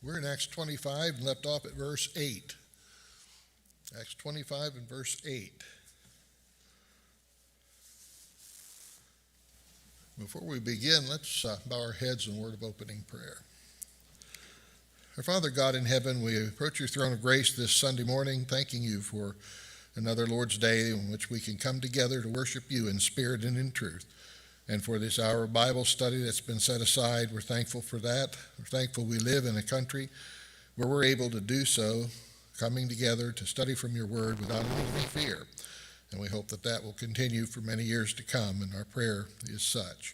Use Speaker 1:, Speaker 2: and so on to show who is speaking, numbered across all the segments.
Speaker 1: We're in Acts 25 and left off at verse 8. Acts 25 and verse 8. Before we begin, let's bow our heads in a word of opening prayer. Our Father God in heaven, we approach your throne of grace this Sunday morning, thanking you for another Lord's Day in which we can come together to worship you in spirit and in truth. And for this hour of Bible study that's been set aside, we're thankful for that. We're thankful we live in a country where we're able to do so, coming together to study from your word without any fear. And we hope that that will continue for many years to come, and our prayer is such.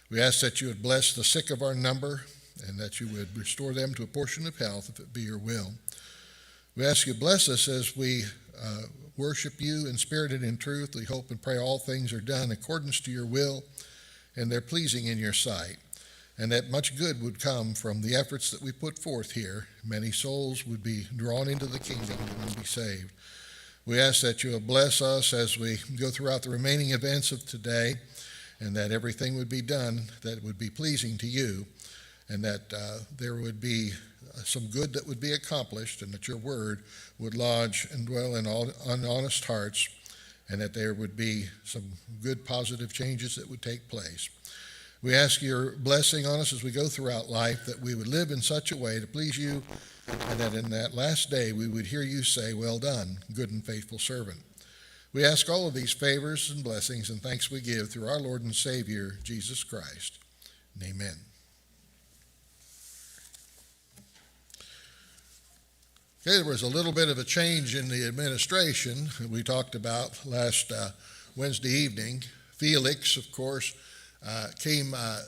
Speaker 1: We ask that you would bless the sick of our number and that you would restore them to a portion of health if it be your will. We ask you to bless us as we worship you in spirit and in truth. We hope and pray all things are done according to your will and they're pleasing in your sight, and that much good would come from the efforts that we put forth here. Many souls would be drawn into the kingdom and be saved. We ask that you will bless us as we go throughout the remaining events of today, and that everything would be done that would be pleasing to you, and that there would be some good that would be accomplished, and that your word would lodge and dwell in all honest hearts, and that there would be some good positive changes that would take place. We ask your blessing on us as we go throughout life, that we would live in such a way to please you, and that in that last day we would hear you say, "Well done, good and faithful servant." We ask all of these favors and blessings and thanks we give through our Lord and Savior, Jesus Christ. Amen. Okay, there was a little bit of a change in the administration that we talked about last Wednesday evening. Felix, of course, came out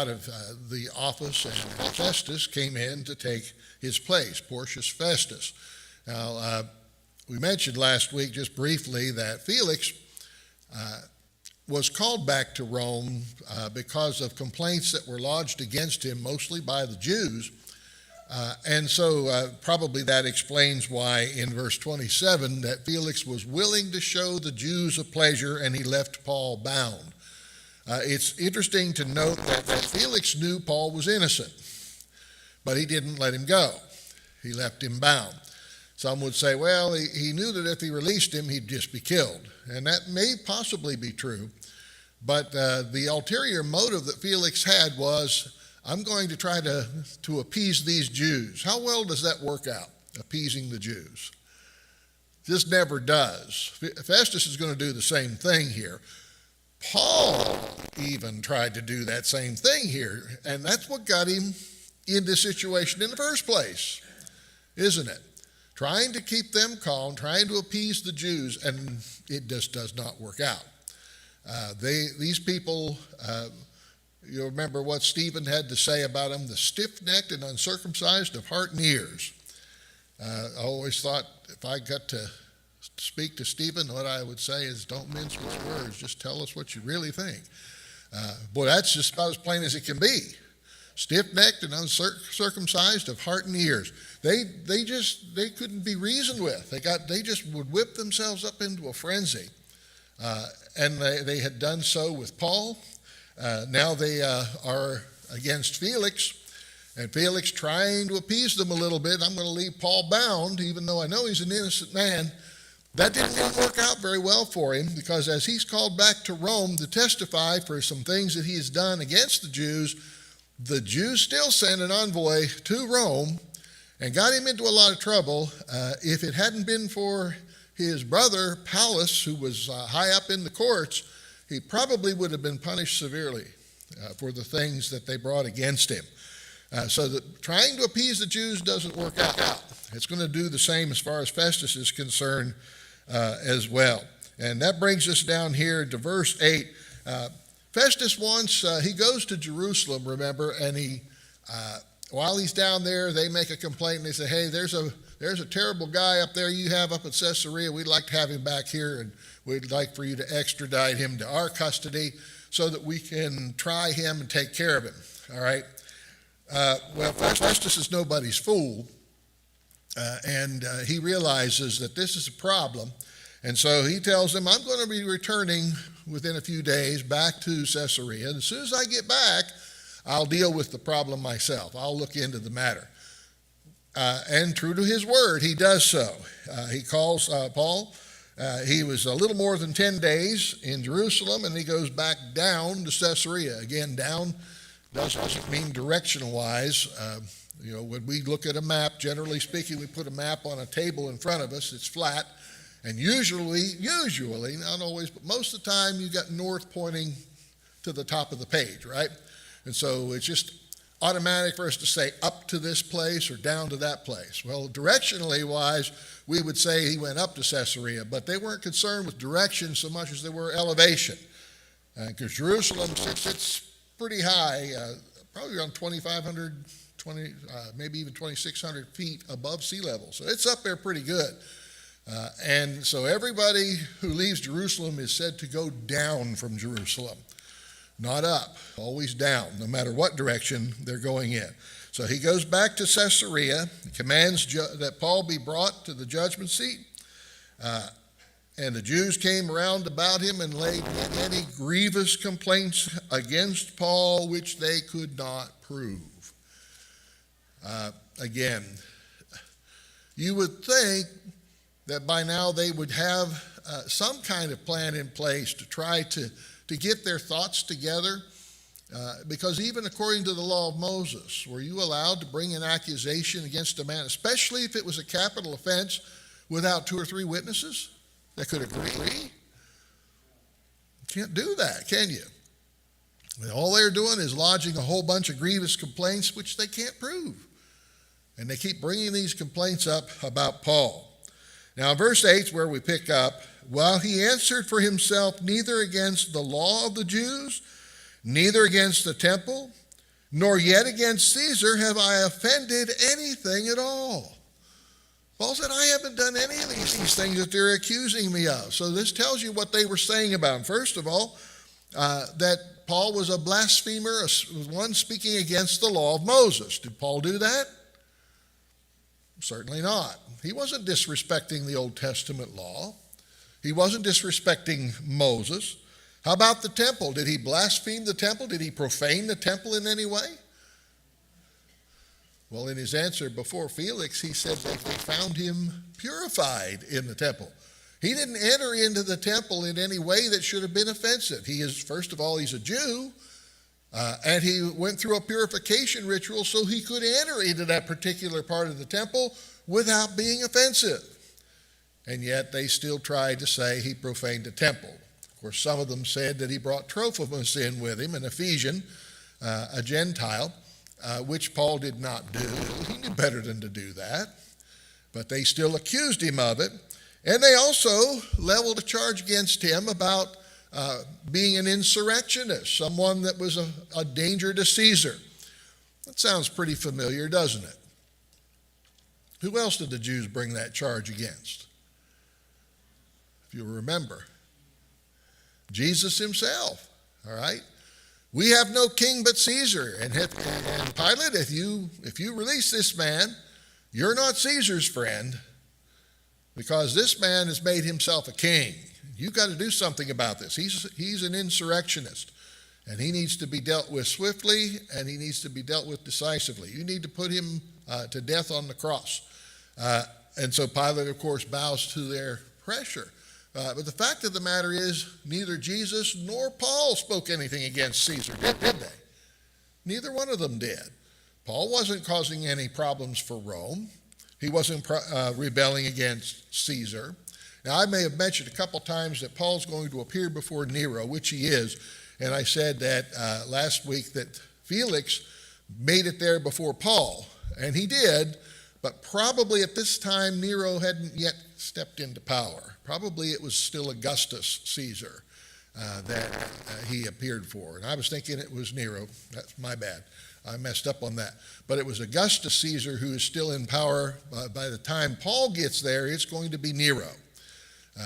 Speaker 1: of the office, and Festus came in to take his place, Porcius Festus. Now, we mentioned last week just briefly that Felix was called back to Rome because of complaints that were lodged against him, mostly by the Jews. And so probably that explains why in verse 27 that Felix was willing to show the Jews a pleasure and he left Paul bound. It's interesting to note that Felix knew Paul was innocent, but he didn't let him go. He left him bound. Some would say, well, he knew that if he released him, he'd just be killed. And that may possibly be true. But the ulterior motive that Felix had was, I'm going to try to appease these Jews. How well does that work out, appeasing the Jews? This never does. Festus is going to do the same thing here. Paul even tried to do that same thing here, and that's what got him in this situation in the first place, isn't it? Trying to keep them calm, trying to appease the Jews, and it just does not work out. These people... You remember what Stephen had to say about them, the stiff-necked and uncircumcised of heart and ears. I always thought if I got to speak to Stephen, what I would say is don't mince with words, just tell us what you really think. Boy, that's just about as plain as it can be. Stiff-necked and uncircumcised of heart and ears. They couldn't be reasoned with. They just would whip themselves up into a frenzy. And they had done so with Paul. Now they are against Felix, and Felix trying to appease them a little bit. I'm going to leave Paul bound, even though I know he's an innocent man. That didn't work out very well for him, because as he's called back to Rome to testify for some things that he has done against the Jews still sent an envoy to Rome and got him into a lot of trouble. If it hadn't been for his brother, Paulus, who was high up in the courts, he probably would have been punished severely for the things that they brought against him. So that trying to appease the Jews doesn't work out. It's going to do the same as far as Festus is concerned as well. And that brings us down here to verse 8. Festus he goes to Jerusalem, remember, and while he's down there, they make a complaint and they say, hey, there's a terrible guy up there you have up at Caesarea. We'd like to have him back here, and we'd like for you to extradite him to our custody so that we can try him and take care of him. All right? Well, Festus is nobody's fool, and he realizes that this is a problem. And so he tells them, I'm going to be returning within a few days back to Caesarea. And as soon as I get back, I'll deal with the problem myself. I'll look into the matter. and true to his word, he does so. He calls Paul. He was a little more than 10 days in Jerusalem, and he goes back down to Caesarea. Again, down doesn't mean direction-wise. When we look at a map, generally speaking, we put a map on a table in front of us. It's flat, and usually, not always, but most of the time, you got north pointing to the top of the page, right? And so it's just automatic for us to say up to this place or down to that place. Well, directionally wise, we would say he went up to Caesarea, but they weren't concerned with direction so much as they were elevation. Because Jerusalem sits pretty high, probably around 2,500, maybe even 2,600 feet above sea level. So it's up there pretty good. And so everybody who leaves Jerusalem is said to go down from Jerusalem. Not up, always down, no matter what direction they're going in. So he goes back to Caesarea, commands that Paul be brought to the judgment seat. And the Jews came around about him and laid many grievous complaints against Paul, which they could not prove. Again, you would think that by now they would have some kind of plan in place to try to get their thoughts together, because even according to the law of Moses, were you allowed to bring an accusation against a man, especially if it was a capital offense, without 2 or 3 witnesses that could agree? You can't do that, can you? And all they're doing is lodging a whole bunch of grievous complaints, which they can't prove. And they keep bringing these complaints up about Paul. Now, verse 8 is where we pick up. While he answered for himself, neither against the law of the Jews, neither against the temple, nor yet against Caesar have I offended anything at all. Paul said, I haven't done any of these things that they're accusing me of. So this tells you what they were saying about him. First of all, that Paul was a blasphemer, one speaking against the law of Moses. Did Paul do that? Certainly not. He wasn't disrespecting the Old Testament law. He wasn't disrespecting Moses. How about the temple? Did he blaspheme the temple? Did he profane the temple in any way? Well, in his answer before Felix, he said that they found him purified in the temple. He didn't enter into the temple in any way that should have been offensive. First of all, he's a Jew, and he went through a purification ritual so he could enter into that particular part of the temple without being offensive. And yet they still tried to say he profaned the temple. Of course, some of them said that he brought Trophimus in with him, an Ephesian, a Gentile, which Paul did not do. He knew better than to do that. But they still accused him of it. And they also leveled a charge against him about being an insurrectionist, someone that was a danger to Caesar. That sounds pretty familiar, doesn't it? Who else did the Jews bring that charge against? If you remember, Jesus himself, all right? We have no king but Caesar. And Pilate, if you release this man, you're not Caesar's friend, because this man has made himself a king. You've got to do something about this. He's an insurrectionist, and he needs to be dealt with swiftly, and he needs to be dealt with decisively. You need to put him to death on the cross. And so Pilate, of course, bows to their pressure. But the fact of the matter is, neither Jesus nor Paul spoke anything against Caesar, did they? Neither one of them did. Paul wasn't causing any problems for Rome. He wasn't rebelling against Caesar. Now, I may have mentioned a couple times that Paul's going to appear before Nero, which he is. And I said that last week that Felix made it there before Paul. And he did, but probably at this time Nero hadn't yet stepped into power. Probably it was still Augustus Caesar that he appeared for. And I was thinking it was Nero. That's my bad. I messed up on that. But it was Augustus Caesar who is still in power. By the time Paul gets there, it's going to be Nero.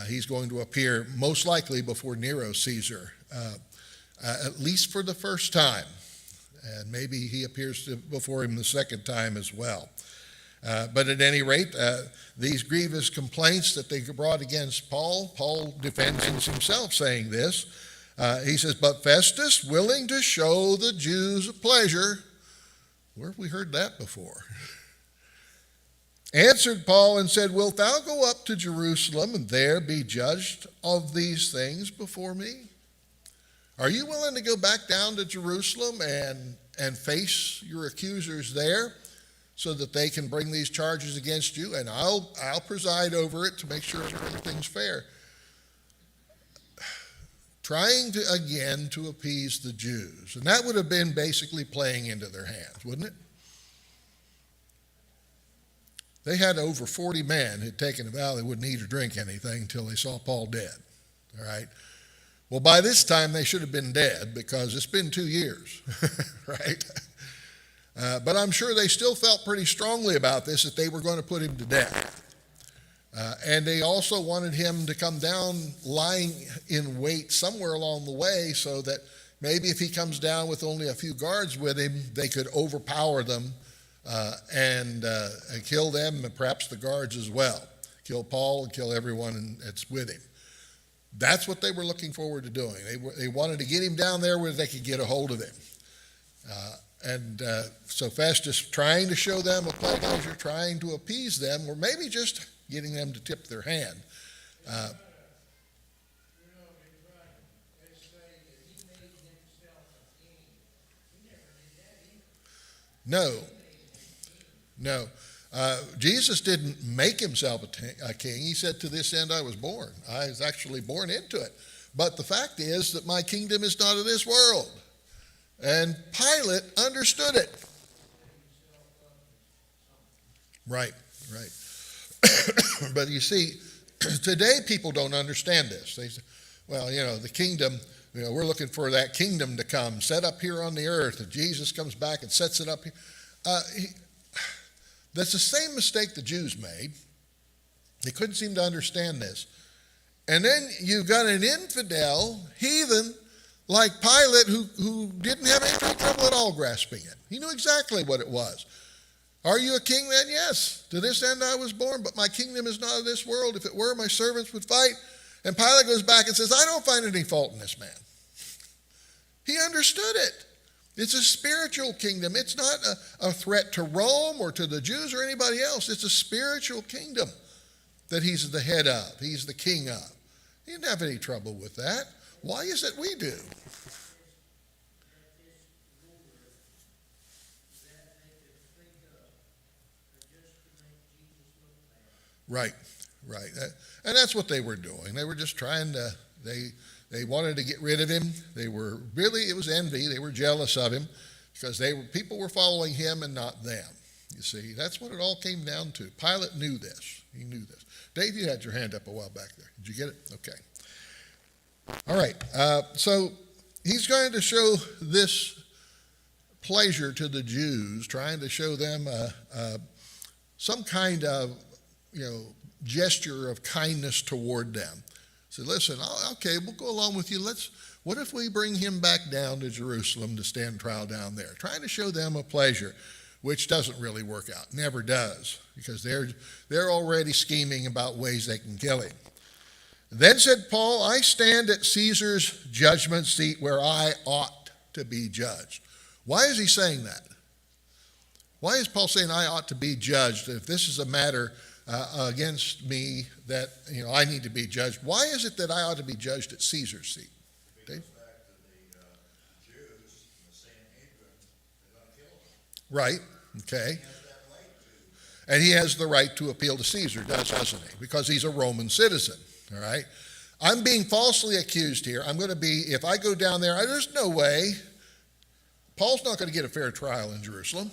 Speaker 1: He's going to appear most likely before Nero Caesar, at least for the first time. And maybe he appears before him the second time as well. But at any rate, these grievous complaints that they brought against Paul defends himself saying this. He says, but Festus, willing to show the Jews a pleasure. Where have we heard that before? answered Paul and said, Wilt thou go up to Jerusalem and there be judged of these things before me? Are you willing to go back down to Jerusalem and face your accusers there so that they can bring these charges against you? And I'll preside over it to make sure everything's fair. Trying to appease the Jews. And that would have been basically playing into their hands, wouldn't it? They had over 40 men who had taken a vow they wouldn't eat or drink anything until they saw Paul dead. All right? Well, by this time, they should have been dead because it's been 2 years, right? But I'm sure they still felt pretty strongly about this, that they were going to put him to death. And they also wanted him to come down lying in wait somewhere along the way so that maybe if he comes down with only a few guards with him, they could overpower them and kill them and perhaps the guards as well. Kill Paul and kill everyone that's with him. That's what they were looking forward to doing. They wanted to get him down there where they could get a hold of him. So Festus, trying to show them a pleasure, trying to appease them, or maybe just getting them to tip their hand. No. Jesus didn't make himself a king. He said, to this end I was born. I was actually born into it. But the fact is that my kingdom is not of this world. And Pilate understood it. Right. But you see, today people don't understand this. They say, well, the kingdom, we're looking for that kingdom to come, set up here on the earth. And Jesus comes back and sets it up here. That's the same mistake the Jews made. They couldn't seem to understand this. And then you've got an infidel, heathen, like Pilate, who didn't have any trouble at all grasping it. He knew exactly what it was. Are you a king then? Yes. To this end I was born, but my kingdom is not of this world. If it were, my servants would fight. And Pilate goes back and says, I don't find any fault in this man. He understood it. It's a spiritual kingdom. It's not a threat to Rome or to the Jews or anybody else. It's a spiritual kingdom that he's the head of. He's the king of. He didn't have any trouble with that. Why is it we do? Right. And that's what they were doing. They were just trying to, they wanted to get rid of him. It was envy. They were jealous of him because people were following him and not them. You see, that's what it all came down to. Pilate knew this. He knew this. Dave, you had your hand up a while back there. Did you get it? Okay. All right. So he's going to show this pleasure to the Jews, trying to show them some kind of, gesture of kindness toward them. So listen, okay, we'll go along with you. What if we bring him back down to Jerusalem to stand trial down there? Trying to show them a pleasure, which doesn't really work out. Never does, because they're already scheming about ways they can kill him. Then said Paul, I stand at Caesar's judgment seat where I ought to be judged. Why is he saying that? Why is Paul saying I ought to be judged? If this is a matter against me that I need to be judged, why is it that I ought to be judged at Caesar's seat? Dave?
Speaker 2: Back to the Jews, the Sanhedrin, they're going to kill him.
Speaker 1: Right. Okay.
Speaker 2: He has that right to.
Speaker 1: And he has the right to appeal to Caesar, doesn't he? Because he's a Roman citizen. All right. I'm being falsely accused here. If I go down there, there's no way. Paul's not going to get a fair trial in Jerusalem.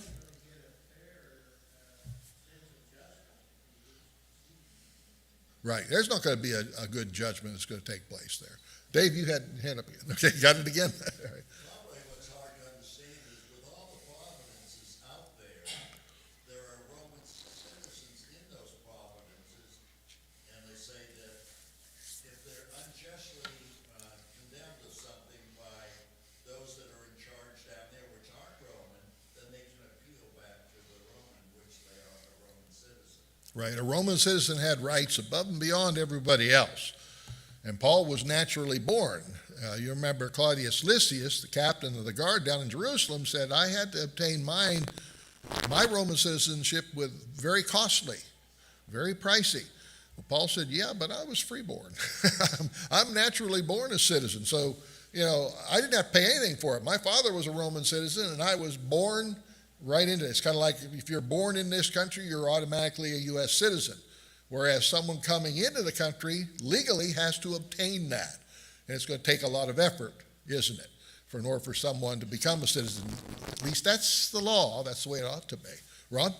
Speaker 1: Right. There's not going to be a good judgment that's going to take place there. Dave, you had your hand up again. Okay, you got it again? All right.
Speaker 2: Probably what's hard to understand is with all the providences out there are Roman citizens in those providences, and they say that if they're unjustly condemned of something by those that are in charge down there, which aren't Roman, then they can appeal back to the Roman, which they are a Roman citizen.
Speaker 1: Right. A Roman citizen had rights above and beyond everybody else. And Paul was naturally born. You remember Claudius Lysias, the captain of the guard down in Jerusalem, said, I had to obtain mine my Roman citizenship was very costly, very pricey. Well, Paul said, yeah, but I was freeborn. I'm naturally born a citizen. So, I didn't have to pay anything for it. My father was a Roman citizen, and I was born right into it. It's kind of like if you're born in this country, you're automatically a U.S. citizen, whereas someone coming into the country legally has to obtain that. And it's going to take a lot of effort, isn't it, in order for someone to become a citizen? At least that's the law. That's the way it ought to be. Ron?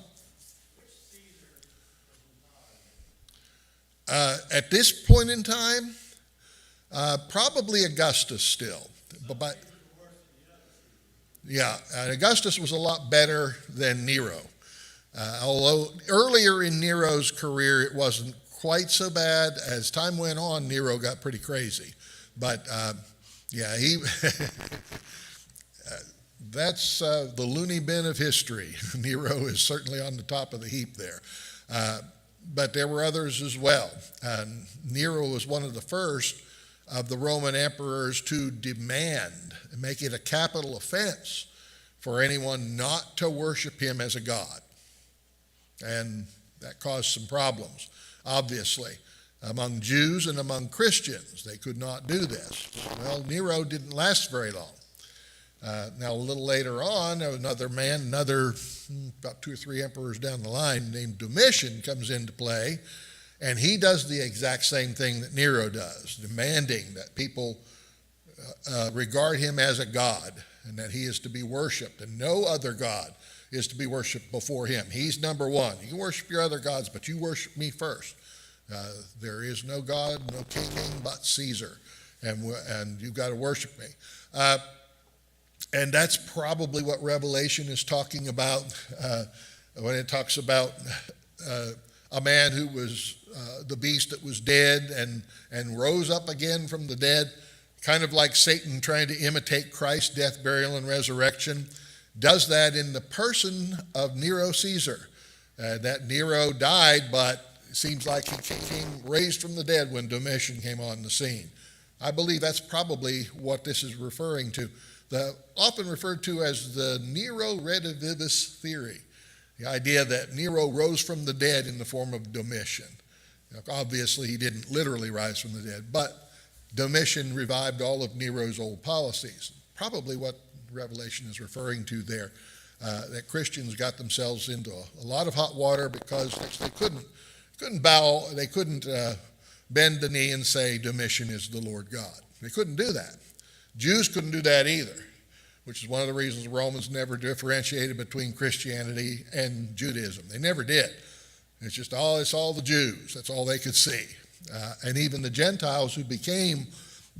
Speaker 1: At this point in time, probably Augustus still. But yeah, Augustus was a lot better than Nero. Although earlier in Nero's career, it wasn't quite so bad. As time went on, Nero got pretty crazy. But yeah, he that's the loony bin of history. Nero is certainly on the top of the heap there. But there were others as well. Nero was one of the first of the Roman emperors to demand and make it a capital offense for anyone not to worship him as a god. And that caused some problems, obviously, among Jews and among Christians. They could not do this. Well, Nero didn't last very long. Now, a little later on, another man, about 2 or 3 emperors down the line, named Domitian, comes into play, and he does the exact same thing that Nero does, demanding that people regard him as a god and that he is to be worshipped, and no other god is to be worshipped before him. He's number one. You can worship your other gods, but you worship me first. There is no god, no king but Caesar, and you've got to worship me. And that's probably what Revelation is talking about when it talks about a man who was the beast that was dead and rose up again from the dead, kind of like Satan trying to imitate Christ's death, burial, and resurrection. Does that in the person of Nero Caesar. That Nero died, but it seems like he came raised from the dead when Domitian came on the scene. I believe that's probably what this is referring to. Often referred to as the Nero redivivus theory, the idea that Nero rose from the dead in the form of Domitian. Now, obviously, he didn't literally rise from the dead, but Domitian revived all of Nero's old policies. Probably what Revelation is referring to there, that Christians got themselves into a lot of hot water because they couldn't bow, they couldn't bend the knee and say Domitian is the Lord God. They couldn't do that. Jews couldn't do that either, which is one of the reasons the Romans never differentiated between Christianity and Judaism. They never did. It's all the Jews. That's all they could see. And even the Gentiles who became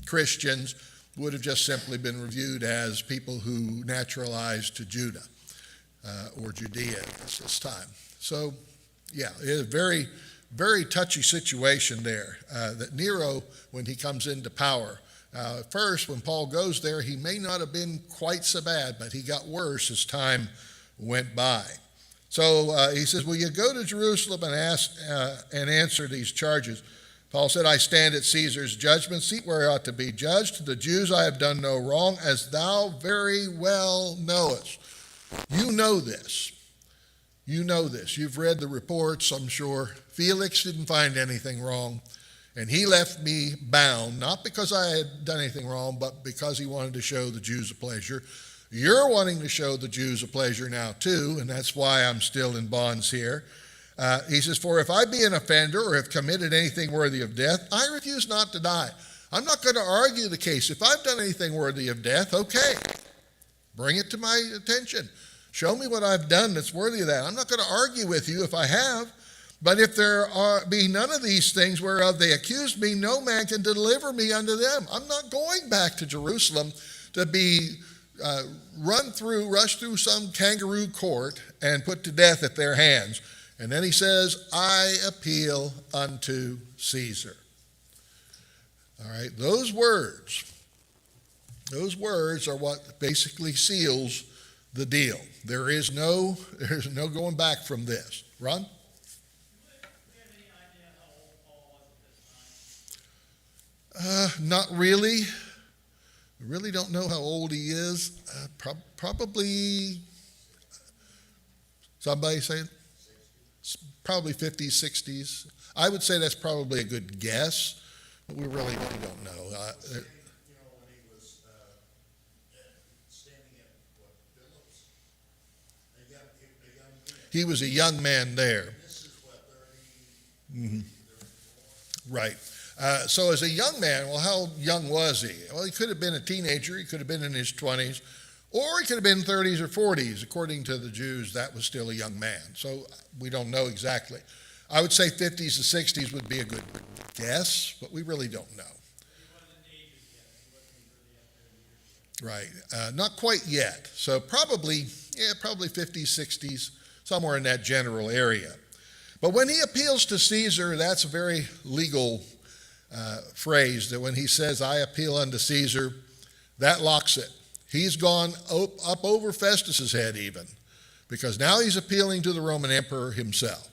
Speaker 1: Christians would have just simply been reviewed as people who naturalized to Judah or Judea at this time. So, yeah, it is a very, very touchy situation there that Nero, when he comes into power, first, when Paul goes there, he may not have been quite so bad, but he got worse as time went by. So he says, will you go to Jerusalem and ask and answer these charges? Paul said, I stand at Caesar's judgment seat where I ought to be judged. To the Jews I have done no wrong, as thou very well knowest. You know this. You know this. You've read the reports, I'm sure. Felix didn't find anything wrong. And he left me bound, not because I had done anything wrong, but because he wanted to show the Jews a pleasure. You're wanting to show the Jews a pleasure now too, and that's why I'm still in bonds here. He says, for if I be an offender or have committed anything worthy of death, I refuse not to die. I'm not going to argue the case. If I've done anything worthy of death, okay, bring it to my attention. Show me what I've done that's worthy of that. I'm not going to argue with you if I have. But if there be none of these things whereof they accuse me, no man can deliver me unto them. I'm not going back to Jerusalem to be rushed through some kangaroo court and put to death at their hands. And then he says, I appeal unto Caesar. All right, those words are what basically seals the deal. There's no going back from this. Ron? Not really. I really don't know how old he is. Probably Somebody say probably 50s, 60s. I would say that's probably a good guess, but we really don't know.
Speaker 2: You know, when he was standing at Phillips, a young man.
Speaker 1: He was a young man there.
Speaker 2: This is what, 30, 34?
Speaker 1: Right. So as a young man, well, how young was he? Well, he could have been a teenager. He could have been in his 20s, or he could have been 30s or 40s. According to the Jews, that was still a young man. So we don't know exactly. I would say 50s to 60s would be a good guess, but we really don't know. Right. Not quite yet. So probably 50s, 60s, somewhere in that general area. But when he appeals to Caesar, that's a very legal phrase, that when he says, I appeal unto Caesar, that locks it. He's gone up over Festus's head even, because now he's appealing to the Roman emperor himself,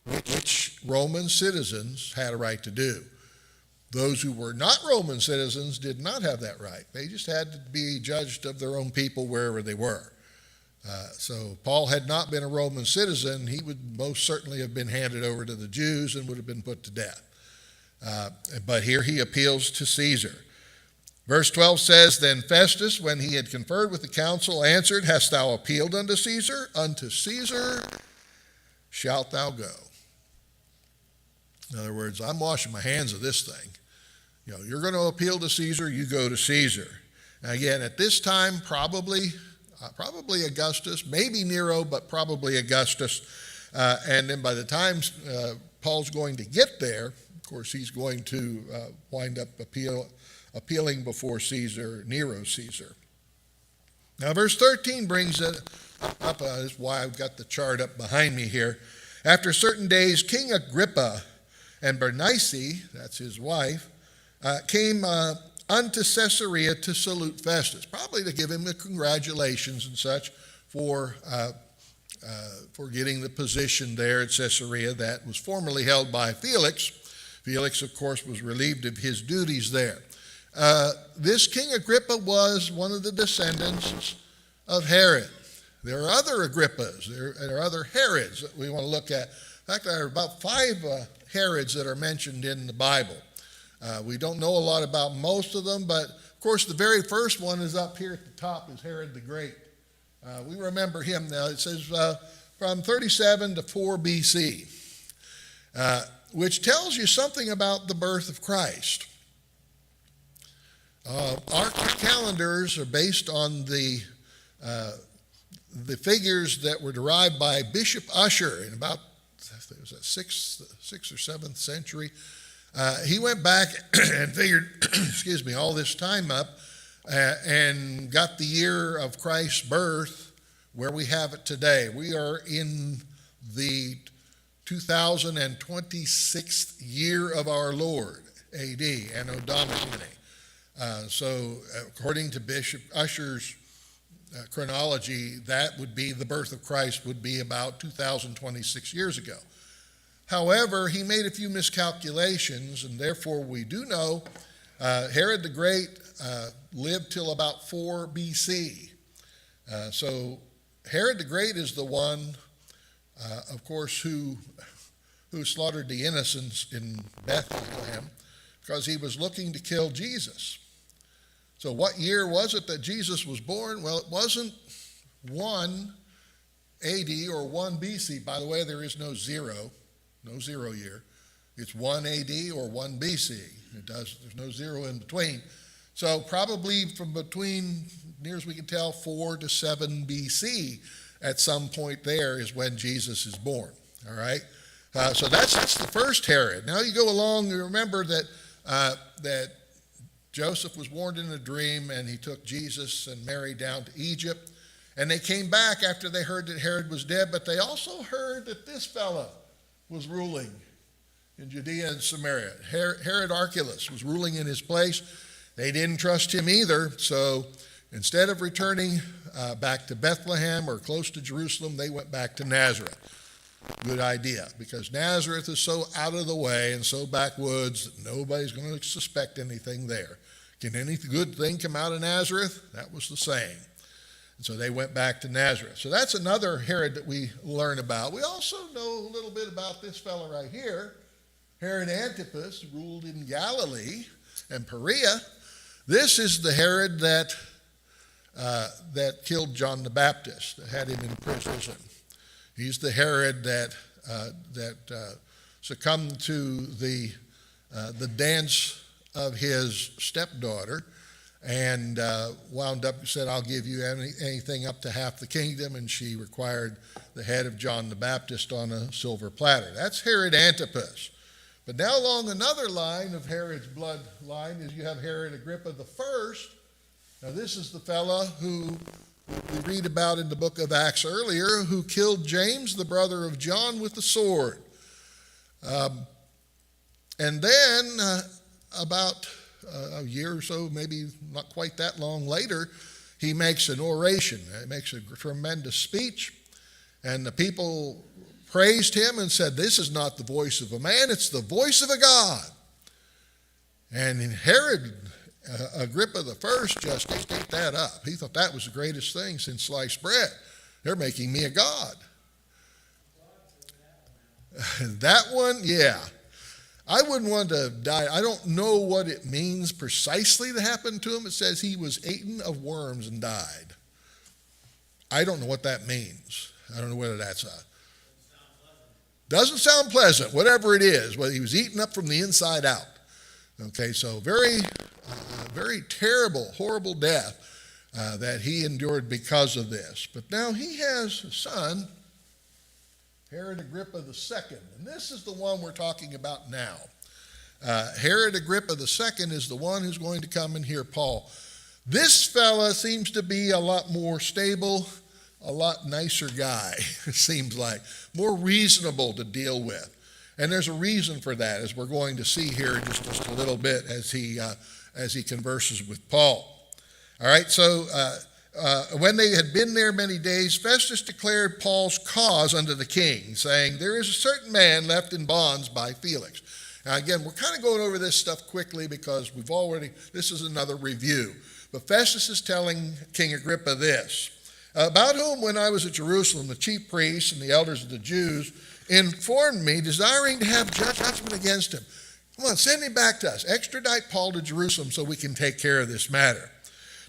Speaker 1: which Roman citizens had a right to do. Those who were not Roman citizens did not have that right. They just had to be judged of their own people wherever they were. So Paul had not been a Roman citizen. He would most certainly have been handed over to the Jews and would have been put to death. But here he appeals to Caesar. Verse 12 says, Then Festus, when he had conferred with the council, answered, Hast thou appealed unto Caesar? Unto Caesar shalt thou go. In other words, I'm washing my hands of this thing. You're going to appeal to Caesar, you go to Caesar. Now again, at this time, probably Augustus, maybe Nero, but probably Augustus. And then by the time Paul's going to get there, of course, he's going to wind up appealing before Caesar, Nero Caesar. Now, verse 13 brings it up. This is why I've got the chart up behind me here. After certain days, King Agrippa and Bernice, that's his wife, came unto Caesarea to salute Festus, probably to give him the congratulations and such for getting the position there at Caesarea that was formerly held by Felix. Felix, of course, was relieved of his duties there. This King Agrippa was one of the descendants of Herod. There are other Agrippas, there are other Herods that we want to look at. In fact, there are about 5 Herods that are mentioned in the Bible. We don't know a lot about most of them, but of course the very first one is up here at the top, is Herod the Great. We remember him now. It says from 37 to 4 BC, which tells you something about the birth of Christ. Our calendars are based on the figures that were derived by Bishop Ussher in about, it was the 6th or 7th century. He went back and figured, all this time up and got the year of Christ's birth where we have it today. We are in the 2026th year of our Lord, A.D., Anno Domini. So according to Bishop Ussher's chronology, that would be the birth of Christ would be about 2026 years ago. However, he made a few miscalculations, and therefore we do know Herod the Great lived till about 4 BC. So Herod the Great is the one, of course, who slaughtered the innocents in Bethlehem because he was looking to kill Jesus. So what year was it that Jesus was born? Well, it wasn't 1 AD or 1 BC. By the way, there is no zero year. It's 1 AD or 1 BC. There's no zero in between. So probably from between, near as we can tell, 4 to 7 BC at some point there is when Jesus is born. All right? So that's the first Herod. Now you go along, you remember that Joseph was warned in a dream, and he took Jesus and Mary down to Egypt. And they came back after they heard that Herod was dead, but they also heard that this fellow was ruling in Judea and Samaria. Herod Archelaus was ruling in his place. They didn't trust him either, so instead of returning back to Bethlehem or close to Jerusalem, they went back to Nazareth. Good idea, because Nazareth is so out of the way and so backwoods that nobody's going to suspect anything there. Can any good thing come out of Nazareth? That was the saying. And so they went back to Nazareth. So that's another Herod that we learn about. We also know a little bit about this fellow right here. Herod Antipas ruled in Galilee and Perea. This is the Herod that killed John the Baptist, that had him in prison. He's the Herod that succumbed to the dance of his stepdaughter and wound up, said, I'll give you anything up to half the kingdom, and she required the head of John the Baptist on a silver platter. That's Herod Antipas. But now along another line of Herod's bloodline is you have Herod Agrippa the First. Now this is the fella who we read about in the book of Acts earlier, who killed James, the brother of John, with the sword. And then about a year or so, maybe not quite that long later, he makes an oration. He makes a tremendous speech, and the people praised him and said, this is not the voice of a man, it's the voice of a God. And Herod Agrippa the First just ate that up. He thought that was the greatest thing since sliced bread. They're making me a god. That one, yeah. I wouldn't want to die. I don't know what it means precisely that happened to him. It says he was eaten of worms and died. I don't know what that means. I don't know whether that's doesn't sound pleasant, whatever it is, whether he was eaten up from the inside out. Okay, so very terrible, horrible death that he endured because of this. But now he has a son, Herod Agrippa II, and this is the one we're talking about now. Herod Agrippa II is the one who's going to come and hear Paul. This fella seems to be a lot more stable, a lot nicer guy, it seems like, more reasonable to deal with. And there's a reason for that, as we're going to see here in just a little bit as he converses with Paul. All right, so when they had been there many days, Festus declared Paul's cause unto the king, saying, there is a certain man left in bonds by Felix. Now again, we're kind of going over this stuff quickly because this is another review. But Festus is telling King Agrippa this, about whom when I was at Jerusalem, the chief priests and the elders of the Jews informed me, desiring to have judgment against him. Come on, send him back to us. Extradite Paul to Jerusalem so we can take care of this matter.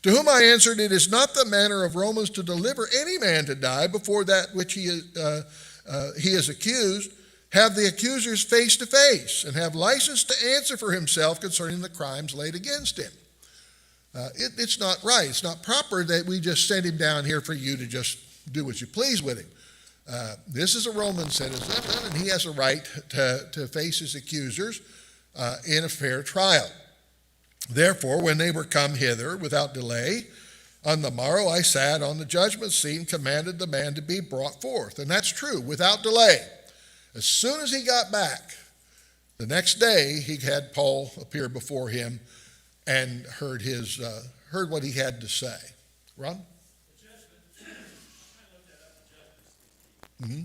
Speaker 1: To whom I answered, it is not the manner of Romans to deliver any man to die before that which he is accused. Have the accusers face to face, and have license to answer for himself concerning the crimes laid against him. It's not right. It's not proper that we just send him down here for you to just do what you please with him. This is a Roman citizen, and he has a right to face his accusers in a fair trial. Therefore, when they were come hither without delay, on the morrow I sat on the judgment seat and commanded the man to be brought forth. And that's true, without delay. As soon as he got back, the next day he had Paul appear before him and heard what he had to say. Ron? Mm-hmm.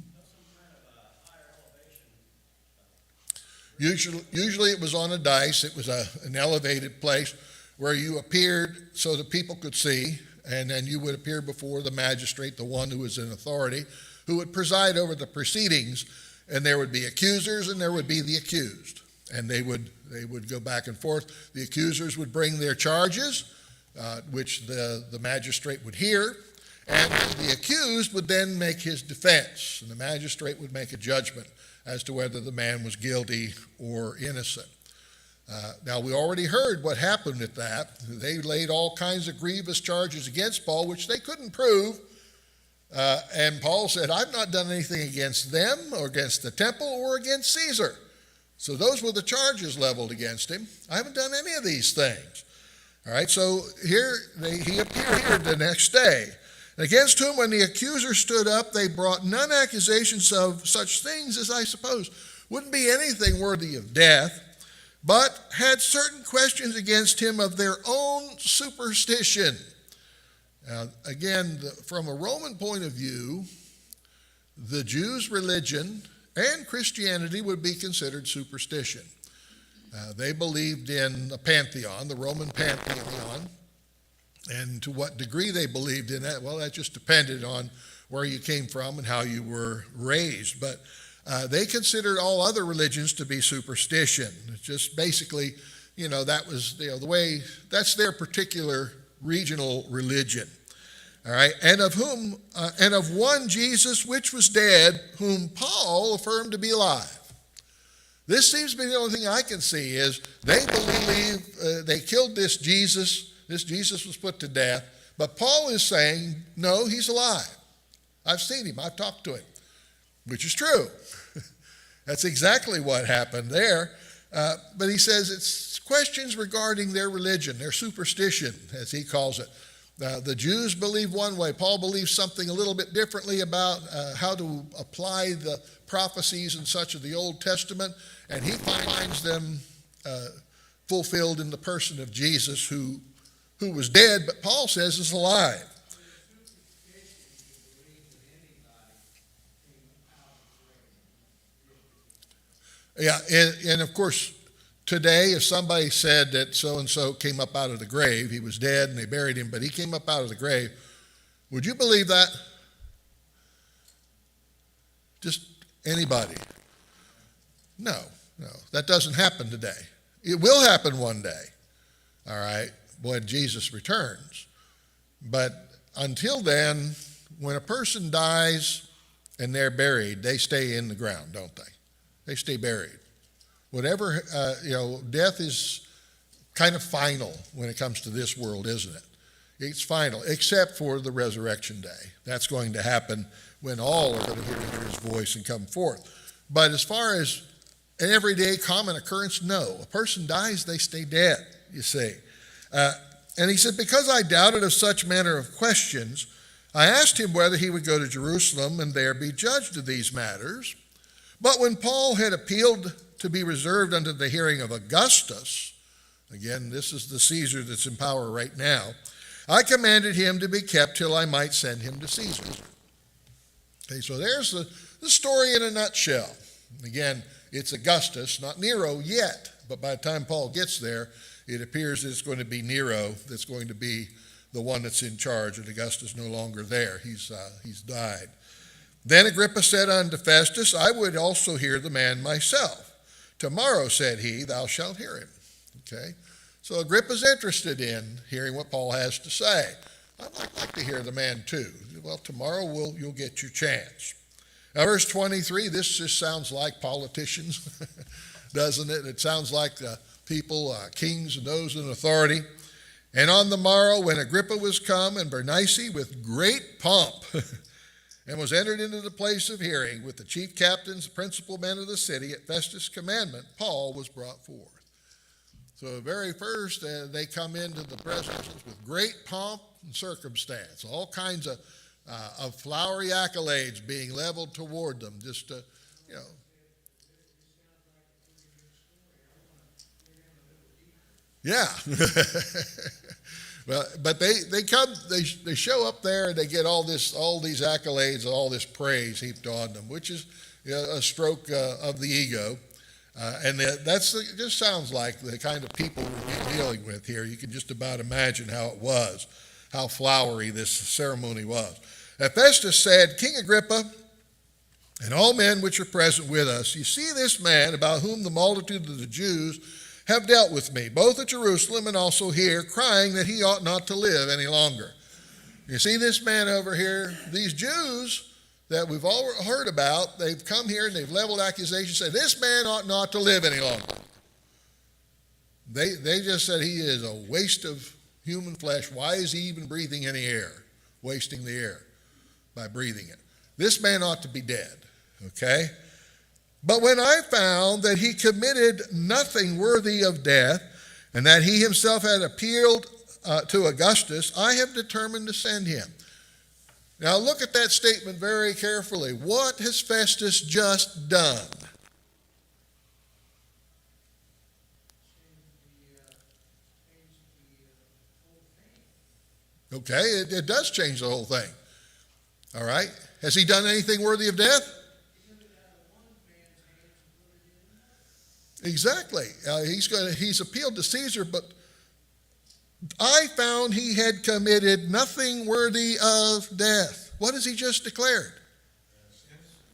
Speaker 1: Usually it was on a dais. It was an elevated place where you appeared so that people could see, and then you would appear before the magistrate, the one who was in authority, who would preside over the proceedings, and there would be accusers and there would be the accused. And they would go back and forth. The accusers would bring their charges, which the magistrate would hear, and the accused would then make his defense, and the magistrate would make a judgment as to whether the man was guilty or innocent. Now, we already heard what happened with that. They laid all kinds of grievous charges against Paul, which they couldn't prove. And Paul said, I've not done anything against them or against the temple or against Caesar. So those were the charges leveled against him. I haven't done any of these things. All right, so here he appeared the next day. Against whom, when the accuser stood up, they brought none accusations of such things as I suppose wouldn't be anything worthy of death, but had certain questions against him of their own superstition. Now, again, from a Roman point of view, the Jews' religion and Christianity would be considered superstition. They believed in a pantheon, the Roman pantheon, And to what degree they believed in that, well, that just depended on where you came from and how you were raised. But they considered all other religions to be superstition. It's just basically, that was the way, that's their particular regional religion. All right, and of one Jesus which was dead, whom Paul affirmed to be alive. This seems to be the only thing I can see is they believe they killed this Jesus. This Jesus was put to death, but Paul is saying, no, he's alive. I've seen him. I've talked to him, which is true. That's exactly what happened there. But he says it's questions regarding their religion, their superstition, as he calls it. The Jews believe one way. Paul believes something a little bit differently about how to apply the prophecies and such of the Old Testament, and he finds them fulfilled in the person of Jesus, who was dead, but Paul says is alive. Yeah, and of course, today, if somebody said that so-and-so came up out of the grave, he was dead and they buried him, but he came up out of the grave, would you believe that? Just anybody? No, that doesn't happen today. It will happen one day, all right, when Jesus returns. But until then, when a person dies and they're buried, they stay in the ground, don't they? They stay buried. Whatever, death is kind of final when it comes to this world, isn't it? It's final, except for the resurrection day. That's going to happen when all are going to hear his voice and come forth. But as far as an everyday common occurrence, no. A person dies, they stay dead, you see. And he said, because I doubted of such manner of questions, I asked him whether he would go to Jerusalem and there be judged of these matters. But when Paul had appealed to be reserved unto the hearing of Augustus, again, this is the Caesar that's in power right now, I commanded him to be kept till I might send him to Caesar. Okay, so there's the story in a nutshell. Again, it's Augustus, not Nero yet, but by the time Paul gets there, it appears that it's going to be Nero that's going to be the one that's in charge, and Augustus no longer there. He's died. Then Agrippa said unto Festus, I would also hear the man myself. Tomorrow, said he, thou shalt hear him. Okay? So Agrippa's interested in hearing what Paul has to say. I'd like to hear the man too. Well, tomorrow you'll get your chance. Now, verse 23, this just sounds like politicians, doesn't it? It sounds like people, kings and those in authority. And on the morrow, when Agrippa was come, and Bernice with great pomp, and was entered into the place of hearing with the chief captains, the principal men of the city, at Festus' commandment, Paul was brought forth. So very first, they come into the presence with great pomp and circumstance, all kinds of flowery accolades being leveled toward them, just to, Yeah. Well, but they show up there and they get all these accolades, all this praise heaped on them, which is a stroke of the ego. And it just sounds like the kind of people we're dealing with here. You can just about imagine how it was, how flowery this ceremony was. Festus said, King Agrippa, and all men which are present with us, you see this man about whom the multitude of the Jews have dealt with me, both at Jerusalem and also here, crying that he ought not to live any longer. You see this man over here, these Jews that we've all heard about, they've come here and they've leveled accusations, say this man ought not to live any longer. They just said he is a waste of human flesh. Why is he even breathing any air? Wasting the air by breathing it. This man ought to be dead, okay? But when I found that he committed nothing worthy of death, and that he himself had appealed to Augustus, I have determined to send him. Now look at that statement very carefully. What has Festus just done? Okay, it does change the whole thing. All right? Has he done anything worthy of death? Exactly. He's appealed to Caesar, but I found he had committed nothing worthy of death. What has he just declared?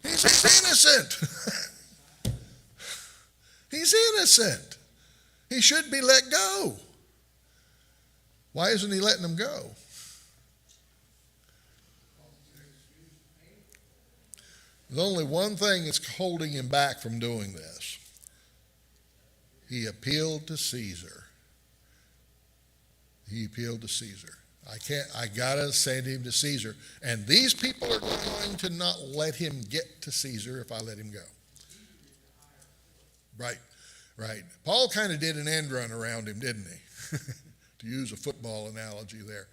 Speaker 1: He's innocent. He's innocent. He should be let go. Why isn't he letting him go? There's only one thing that's holding him back from doing this. He appealed to Caesar. He appealed to Caesar. I gotta send him to Caesar. And these people are going to not let him get to Caesar if I let him go. Right. Paul kind of did an end run around him, didn't he? To use a football analogy there.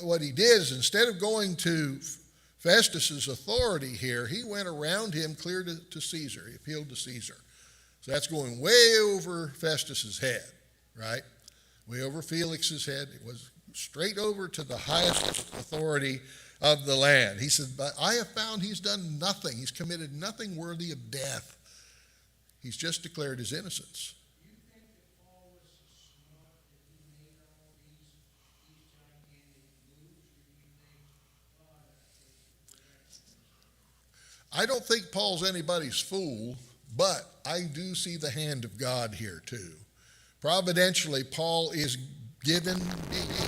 Speaker 1: What he did is instead of going to Festus's authority here, he went around him clear to Caesar. He appealed to Caesar. So that's going way over Festus's head, right? Way over Felix's head. It was straight over to the highest authority of the land. He said, but I have found he's done nothing. He's committed nothing worthy of death. He's just declared his innocence.
Speaker 3: You think that Paul was so smart that he made all these gigantic moves, or do you think God
Speaker 1: I don't think Paul's anybody's fool, but I do see the hand of God here too. Providentially, Paul is being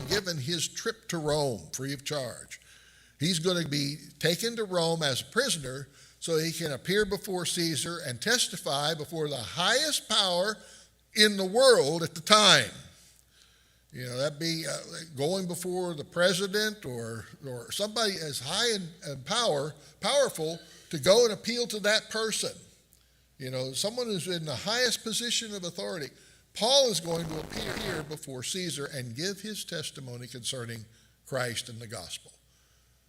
Speaker 1: given his trip to Rome free of charge. He's going to be taken to Rome as a prisoner so he can appear before Caesar and testify before the highest power in the world at the time. You know, that'd be going before the president or somebody as high in powerful to go and appeal to that person. You know, someone who's in the highest position of authority. Paul is going to appear here before Caesar and give his testimony concerning Christ and the gospel.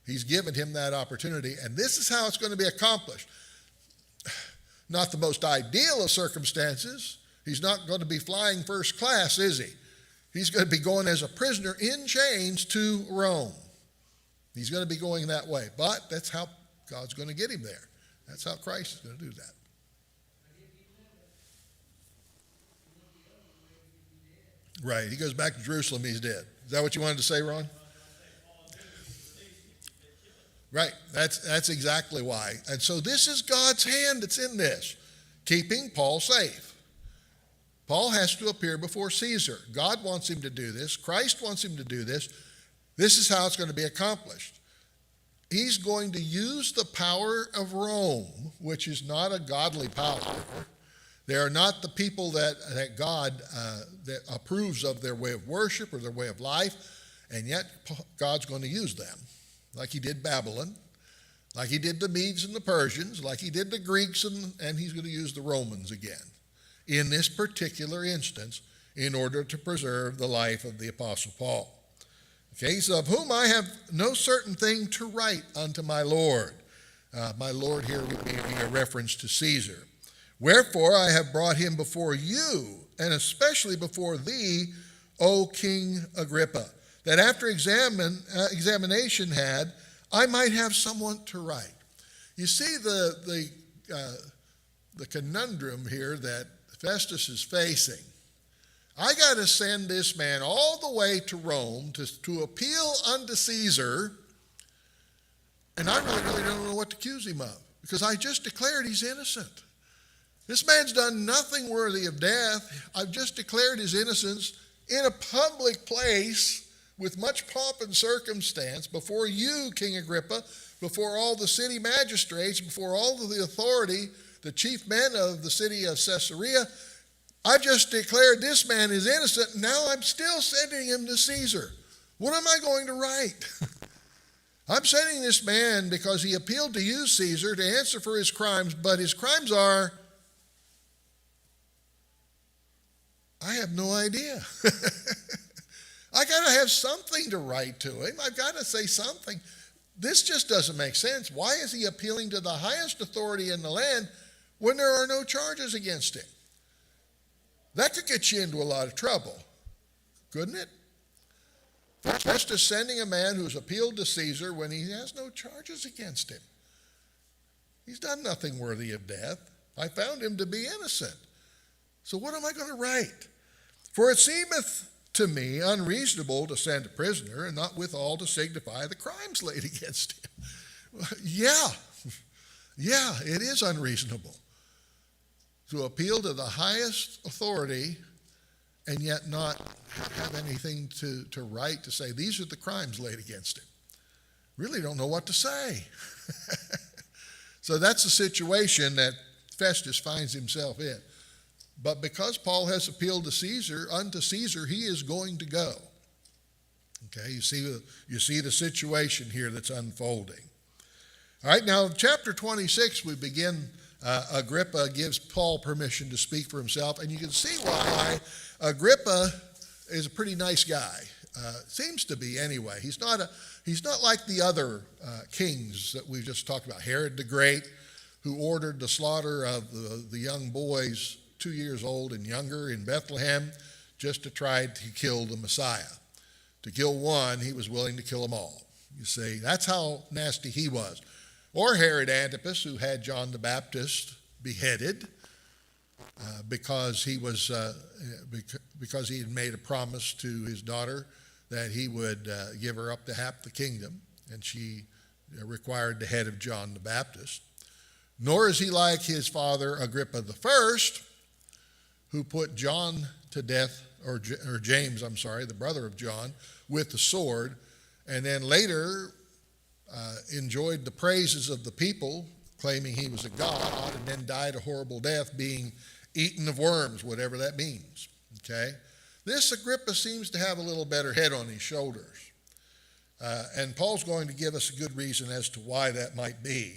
Speaker 1: He's given him that opportunity, and this is how it's going to be accomplished. Not the most ideal of circumstances. He's not going to be flying first class, is he? He's going to be going as a prisoner in chains to Rome. He's going to be going that way, but that's how God's going to get him there. That's how Christ is going to do that. Right, he goes back to Jerusalem, he's dead. Is that what you wanted to say, Ron? Right, that's exactly why. And so this is God's hand that's in this, keeping Paul safe. Paul has to appear before Caesar. God wants him to do this. Christ wants him to do this. This is how it's going to be accomplished. He's going to use the power of Rome, which is not a godly power. They are not the people that God that approves of their way of worship or their way of life, and yet God's going to use them, like he did Babylon, like he did the Medes and the Persians, like he did the Greeks, and he's going to use the Romans again in this particular instance in order to preserve the life of the Apostle Paul. Okay, so of whom I have no certain thing to write unto my Lord. My Lord here would be a reference to Caesar. Wherefore I have brought him before you, and especially before thee, O King Agrippa, that after examination had, I might have someone to write. You see the conundrum here that Festus is facing. I got to send this man all the way to Rome to appeal unto Caesar, and I really don't know what to accuse him of, because I just declared he's innocent. This man's done nothing worthy of death. I've just declared his innocence in a public place with much pomp and circumstance before you, King Agrippa, before all the city magistrates, before all of the authority, the chief men of the city of Caesarea. I've just declared this man is innocent. Now I'm still sending him to Caesar. What am I going to write? I'm sending this man because he appealed to you, Caesar, to answer for his crimes, but his crimes are, I have no idea. I got to have something to write to him. I've got to say something. This just doesn't make sense. Why is he appealing to the highest authority in the land when there are no charges against him? That could get you into a lot of trouble, couldn't it? Festus sending a man who's appealed to Caesar when he has no charges against him. He's done nothing worthy of death. I found him to be innocent. So what am I going to write? For it seemeth to me unreasonable to send a prisoner and not withal to signify the crimes laid against him. Yeah, it is unreasonable to appeal to the highest authority and yet not have anything to write to say, these are the crimes laid against him. Really don't know what to say. So that's the situation that Festus finds himself in. But because Paul has appealed to Caesar, unto Caesar he is going to go. Okay, you see the situation here that's unfolding. All right, now chapter 26, we begin, Agrippa gives Paul permission to speak for himself, and you can see why Agrippa is a pretty nice guy. Seems to be anyway. He's not like the other kings that we just talked about. Herod the Great, who ordered the slaughter of the young boys 2 years old and younger in Bethlehem just to try to kill the Messiah. To kill one, he was willing to kill them all. You see, that's how nasty he was. Or Herod Antipas, who had John the Baptist beheaded because he had made a promise to his daughter that he would give her up to half the kingdom, and she required the head of John the Baptist. Nor is he like his father Agrippa I, who put John to death, or James, the brother of John, with the sword, and then later enjoyed the praises of the people, claiming he was a god, and then died a horrible death, being eaten of worms, whatever that means. Okay? This Agrippa seems to have a little better head on his shoulders. And Paul's going to give us a good reason as to why that might be.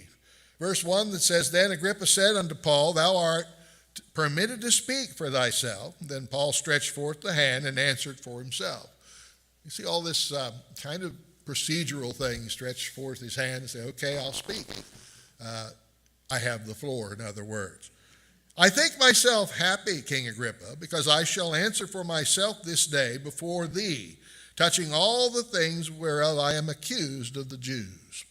Speaker 1: Verse 1 that says, Then Agrippa said unto Paul, Thou art permitted to speak for thyself. Then Paul stretched forth the hand and answered for himself. You see all this kind of procedural thing. He stretched forth his hand and said, okay, I'll speak. I have the floor, in other words. I think myself happy, King Agrippa, because I shall answer for myself this day before thee, touching all the things whereof I am accused of the Jews.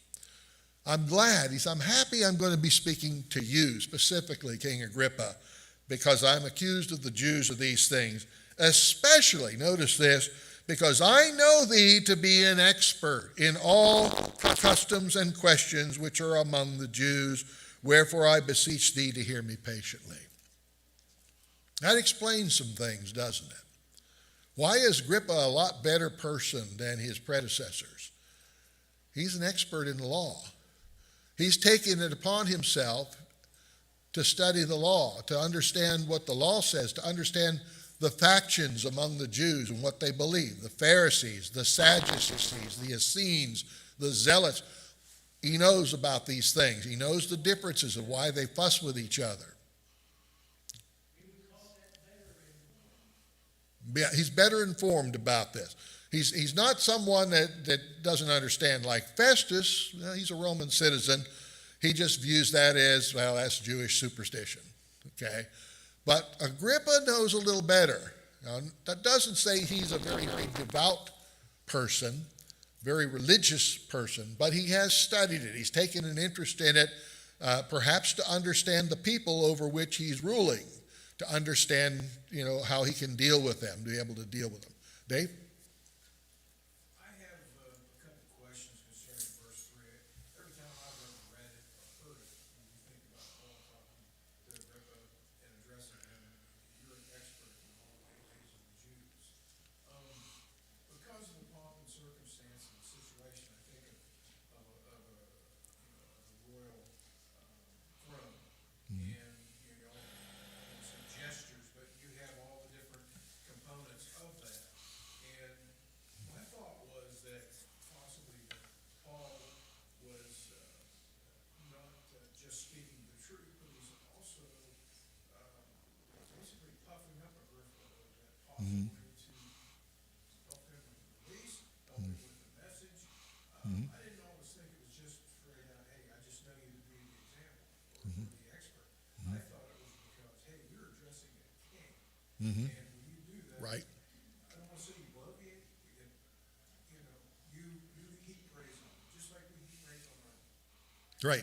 Speaker 1: I'm glad. I'm happy I'm going to be speaking to you specifically, King Agrippa, because I'm accused of the Jews of these things, especially, notice this, because I know thee to be an expert in all customs and questions which are among the Jews, wherefore I beseech thee to hear me patiently. That explains some things, doesn't it? Why is Agrippa a lot better person than his predecessors? He's an expert in the law. He's taken it upon himself to study the law, to understand what the law says, to understand the factions among the Jews and what they believe, the Pharisees, the Sadducees, the Essenes, the Zealots. He knows about these things. He knows the differences of why they fuss with each other. He's better informed about this. He's not someone that doesn't understand like Festus. He's a Roman citizen. He just views that as, well, that's Jewish superstition. Okay? But Agrippa knows a little better. Now, that doesn't say he's a very, very devout person, very religious person, but he has studied it. He's taken an interest in it, perhaps to understand the people over which he's ruling, to understand, how he can deal with them, to be able to deal with them. Dave?
Speaker 3: I have a couple questions concerning verse 3. Every time I've ever read it or heard it, when you think about Paul talking to Agrippa and addressing him, you're an expert in all the ways of the Jews. Because of the pomp and circumstance of the situation, I think of a royal throne. And, some gestures, but you have all the different components of that. And my thought was that possibly Paul was not just speaking the truth, but he's also basically puffing up Agrippa a little bit, possibly to help him with the release, help him with the message. I didn't always think it was just straight out, hey, I just know you to be the example or the expert. I thought it was because, hey, you're addressing a king. And when you do that,
Speaker 1: Right.
Speaker 3: I don't want to say you love it, you heap praise on it, just like we heap praise on our.
Speaker 1: Right.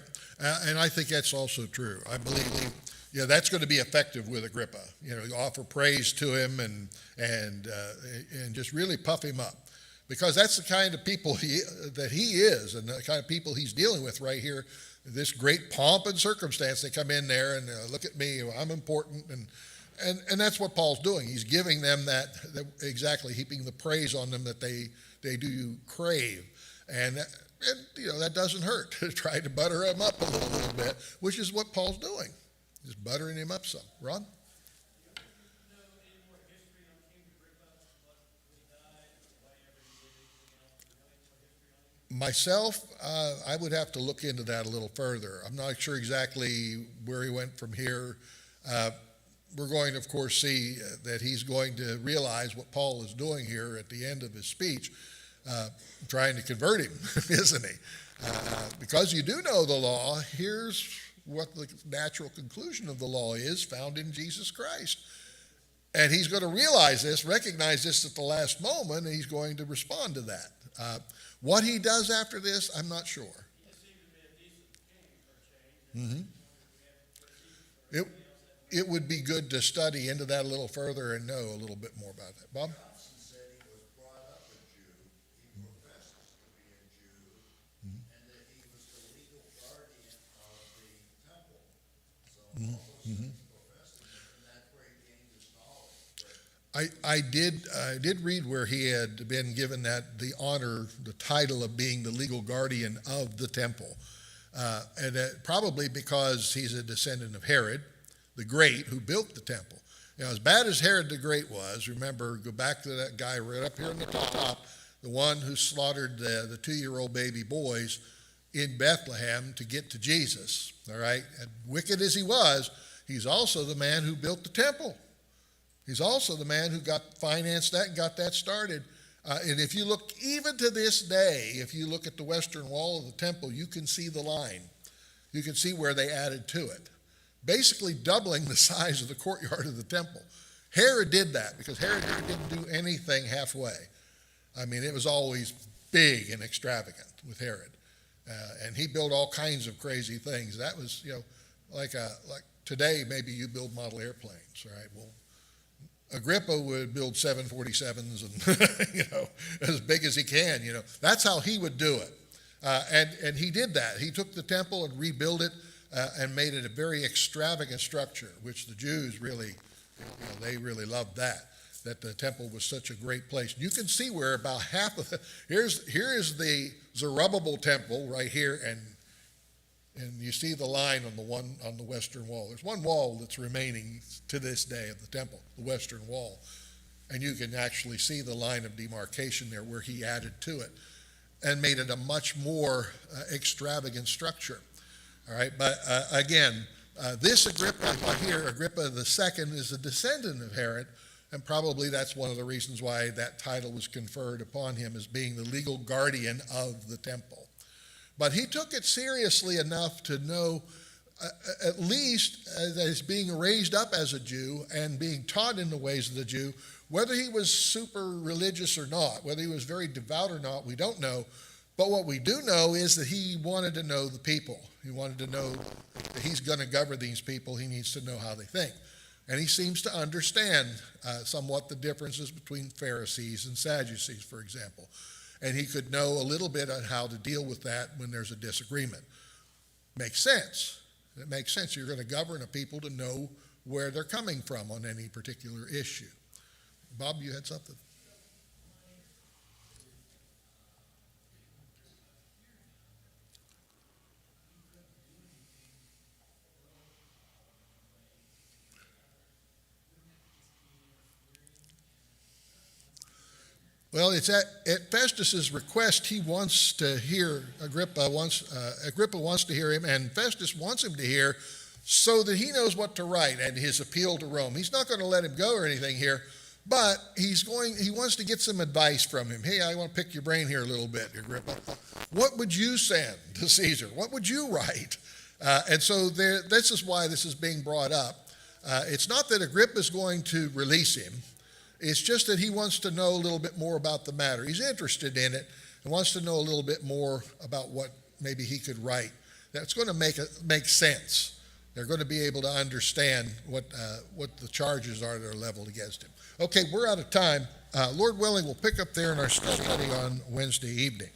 Speaker 1: And I think that's also true. I believe Yeah, that's going to be effective with Agrippa. You know, offer praise to him and just really puff him up, because that's the kind of people that he is, and the kind of people he's dealing with right here. This great pomp and circumstance. They come in there and look at me, I'm important, and that's what Paul's doing. He's giving them that exactly, heaping the praise on them that they do crave, and you know that doesn't hurt. Try to butter him up a little bit, which is what Paul's doing. Just buttering him up some. Ron? Myself, I would have to look into that a little further. I'm not sure exactly where he went from here. We're going to, of course, see that he's going to realize what Paul is doing here at the end of his speech, trying to convert him, isn't he? Because you do know the law, here's what the natural conclusion of the law is, found in Jesus Christ. And he's going to realize this, recognize this at the last moment, and he's going to respond to that. What he does after this, I'm not sure. Mm-hmm. It would be good to study into that a little further and know a little bit more about that. Bob?
Speaker 2: Johnson said he was brought up a Jew, he professes to be a Jew, and that he was the legal guardian of the temple. So all those things professed him, and that's where he gained his knowledge.
Speaker 1: I did read where he had been given the honor, the title of being the legal guardian of the temple, and probably because he's a descendant of Herod the Great, who built the temple. You know, as bad as Herod the Great was, remember, go back to that guy right up here on the top, the one who slaughtered the 2-year-old baby boys in Bethlehem to get to Jesus. All right, and wicked as he was, he's also the man who built the temple. He's also the man who financed that and got that started. And if you look, even to this day, if you look at the western wall of the temple, you can see the line. You can see where they added to it, basically doubling the size of the courtyard of the temple. Herod did that because Herod didn't do anything halfway. I mean, it was always big and extravagant with Herod. And he built all kinds of crazy things. That was, you know, like today, maybe you build model airplanes, right? Well, Agrippa would build 747s and, you know, as big as he can, you know. That's how he would do it. And he did that. He took the temple and rebuilt it and made it a very extravagant structure, which the Jews really, you know, they really loved that the temple was such a great place. You can see where about half of here is the Zerubbabel temple right here, and you see the line on the western wall. There's one wall that's remaining to this day of the temple, the western wall. And you can actually see the line of demarcation there where he added to it and made it a much more extravagant structure. All right, but again, this Agrippa here, Agrippa II, is a descendant of Herod, and probably that's one of the reasons why that title was conferred upon him as being the legal guardian of the temple. But he took it seriously enough to know, at least as being raised up as a Jew and being taught in the ways of the Jew, whether he was super religious or not, whether he was very devout or not, we don't know. But what we do know is that he wanted to know the people. He wanted to know that he's going to govern these people. He needs to know how they think. And he seems to understand somewhat the differences between Pharisees and Sadducees, for example. And he could know a little bit on how to deal with that when there's a disagreement. Makes sense. It makes sense. You're going to govern a people to know where they're coming from on any particular issue. Bob, you had something? Well, it's at Festus's request. He wants to hear Agrippa wants to hear him, and Festus wants him to hear so that he knows what to write and his appeal to Rome. He's not going to let him go or anything here, but he wants to get some advice from him. Hey, I want to pick your brain here a little bit, Agrippa. What would you send to Caesar? What would you write? And so this is why this is being brought up. It's not that Agrippa is going to release him. It's just that he wants to know a little bit more about the matter. He's interested in it and wants to know a little bit more about what maybe he could write that's going to make sense they're going to be able to understand what the charges are that are leveled against him. Okay, we're out of time. Lord willing, we'll pick up there in our study on Wednesday evening.